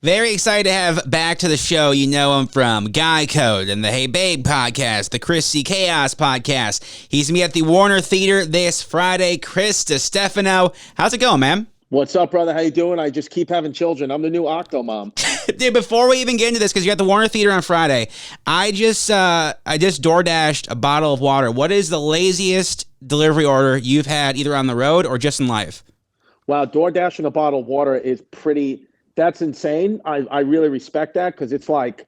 Very excited to have back to the show. You know him from Guy Code and the Hey Babe podcast, the Chris Chaos podcast. He's going to be at the Warner Theater this Friday. Chris Distefano. How's it going, man? What's up, brother? How you doing? I just keep having children. I'm the new Octo Mom. Dude, before we even get into this, because you're at the Warner Theater on Friday, I just DoorDashed a bottle of water. What is the laziest delivery order you've had either on the road or just in life? Wow, DoorDashing a bottle of water is that's insane. I really respect that because it's like,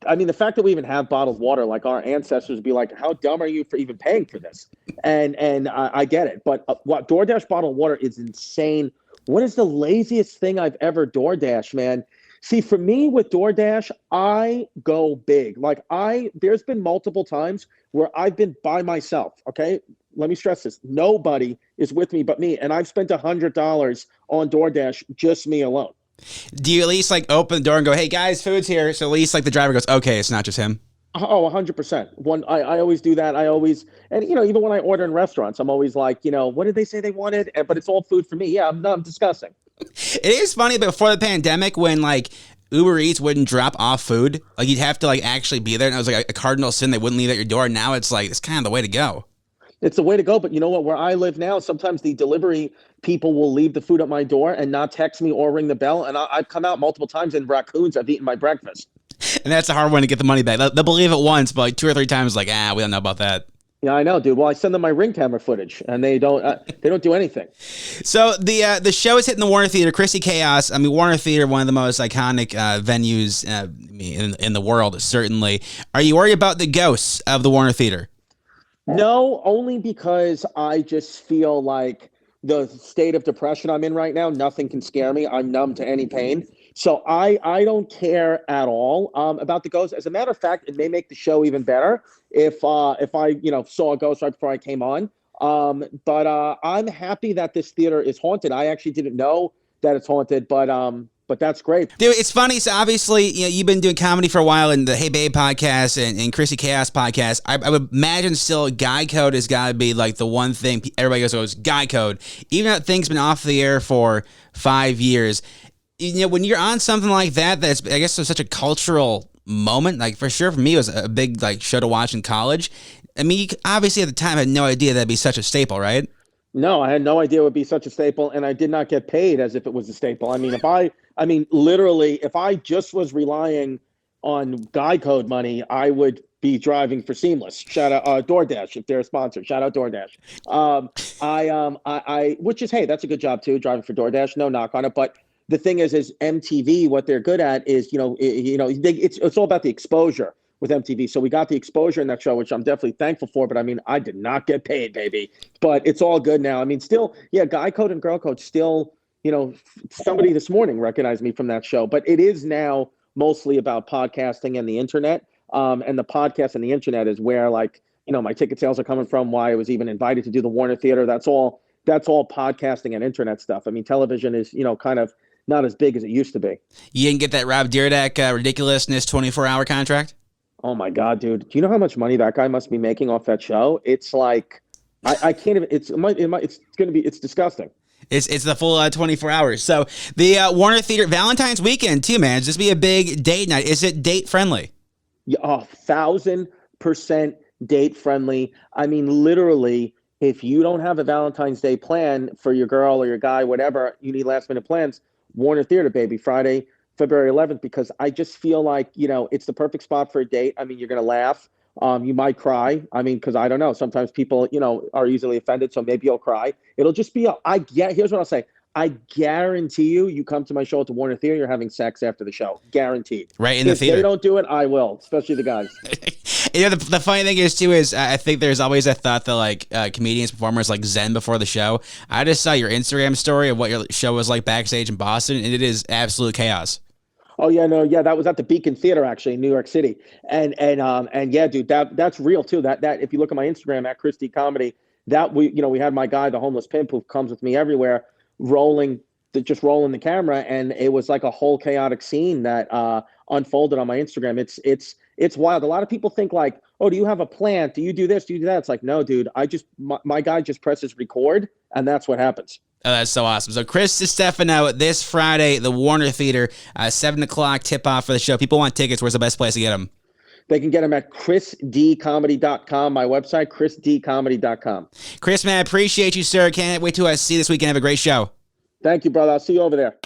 I mean, the fact that we even have bottled water, like our ancestors would be like, how dumb are you for even paying for this? And I get it. But what DoorDash bottled water is insane. What is the laziest thing I've ever DoorDashed, man? See, for me with DoorDash, I go big. There's been multiple times where I've been by myself, okay? Let me stress this. Nobody is with me but me. And I've spent $100 on DoorDash, just me alone. Do you at least open the door and go, hey guys, food's here? So at least the driver goes, okay, it's not just him. Oh, 100%. I always do that. And even when I order in restaurants, I'm always like, what did they say they wanted? But it's all food for me. Yeah, I'm disgusting. It is funny, but before the pandemic, when Uber Eats wouldn't drop off food, you'd have to actually be there, and it was a cardinal sin. They wouldn't leave at your door. Now it's it's kind of the way to go. It's the way to go. But you know what? Where I live now, sometimes the delivery people will leave the food at my door and not text me or ring the bell. And I've come out multiple times and raccoons have eaten my breakfast. And that's a hard one to get the money back. They'll believe it once, but 2 or 3 times, we don't know about that. Yeah, I know, dude. Well, I send them my Ring camera footage, and they don't do anything. So the show is hitting the Warner Theater, Chris Chaos. I mean, Warner Theater, one of the most iconic venues in the world, certainly. Are you worried about the ghosts of the Warner Theater? No, only because I just feel like the state of depression I'm in right now, nothing can scare me. I'm numb to any pain. So I don't care at all about the ghosts. As a matter of fact, it may make the show even better if I saw a ghost right before I came on. But I'm happy that this theater is haunted. I actually didn't know that it's haunted, but that's great. Dude, it's funny. So obviously, you've been doing comedy for a while in the Hey Babe podcast and Chrissy Chaos podcast. I would imagine still Guy Code has got to be the one thing everybody goes, Guy Code. Even though things been off the air for 5 years, when you're on something like that's, I guess, such a cultural moment. For sure, for me, it was a big show to watch in college. I mean, you obviously at the time had no idea that'd be such a staple, right? No, I had no idea it would be such a staple, and I did not get paid as if it was a staple. I mean, literally, if I just was relying on Guy Code money, I would be driving for Seamless. Shout out DoorDash if they're a sponsor. Shout out DoorDash. Which is, hey, that's a good job too, driving for DoorDash. No knock on it, but the thing is MTV, what they're good at is, it's all about the exposure with MTV. So we got the exposure in that show, which I'm definitely thankful for. But I mean, I did not get paid, baby. But it's all good now. I mean, still, yeah, Guy Code and Girl Code still, somebody this morning recognized me from that show. But it is now mostly about podcasting and the internet. And the podcast and the internet is where my ticket sales are coming from, why I was even invited to do the Warner Theater. That's all podcasting and internet stuff. I mean, television is, kind of not as big as it used to be. You didn't get that Rob Dyrdek ridiculousness 24-hour contract? Oh my God, dude! Do you know how much money that guy must be making off that show? It's I can't even. It's disgusting. It's the full 24 hours. So the Warner Theater Valentines Weekend too, man. Is this be a big date night? Is it date friendly? Yeah, 1,000% date friendly. I mean, literally, if you don't have a Valentine's Day plan for your girl or your guy, whatever, you need last minute plans. Warner Theater, baby, Friday, February 11th, because I just feel like, it's the perfect spot for a date. I mean, you're going to laugh. You might cry. I mean, because I don't know. Sometimes people, are easily offended. So maybe you'll cry. It'll just be, here's what I'll say. I guarantee you come to my show at the Warner Theater, you're having sex after the show. Guaranteed. Right in the theater. If they don't do it, I will, especially the guys. The funny thing is, too, is I think there's always a thought that, comedians, performers, zen before the show. I just saw your Instagram story of what your show was like backstage in Boston, and it is absolute chaos. Oh yeah, no, yeah, that was at the Beacon Theater actually in New York City, and yeah, dude, that's real too. That if you look at my Instagram at Christy Comedy, that we had my guy, the homeless pimp, who comes with me everywhere, rolling the camera, and it was like a whole chaotic scene that unfolded on my Instagram. It's wild. A lot of people think oh, do you have a plan? Do you do this? Do you do that? It's no, dude. My guy just presses record, and that's what happens. Oh, that's so awesome. So Chris Distefano this Friday, the Warner Theater, 7 o'clock tip-off for the show. People want tickets. Where's the best place to get them? They can get them at chrisdcomedy.com, my website, chrisdcomedy.com. Chris, man, I appreciate you, sir. Can't wait to see you this weekend. Have a great show. Thank you, brother. I'll see you over there.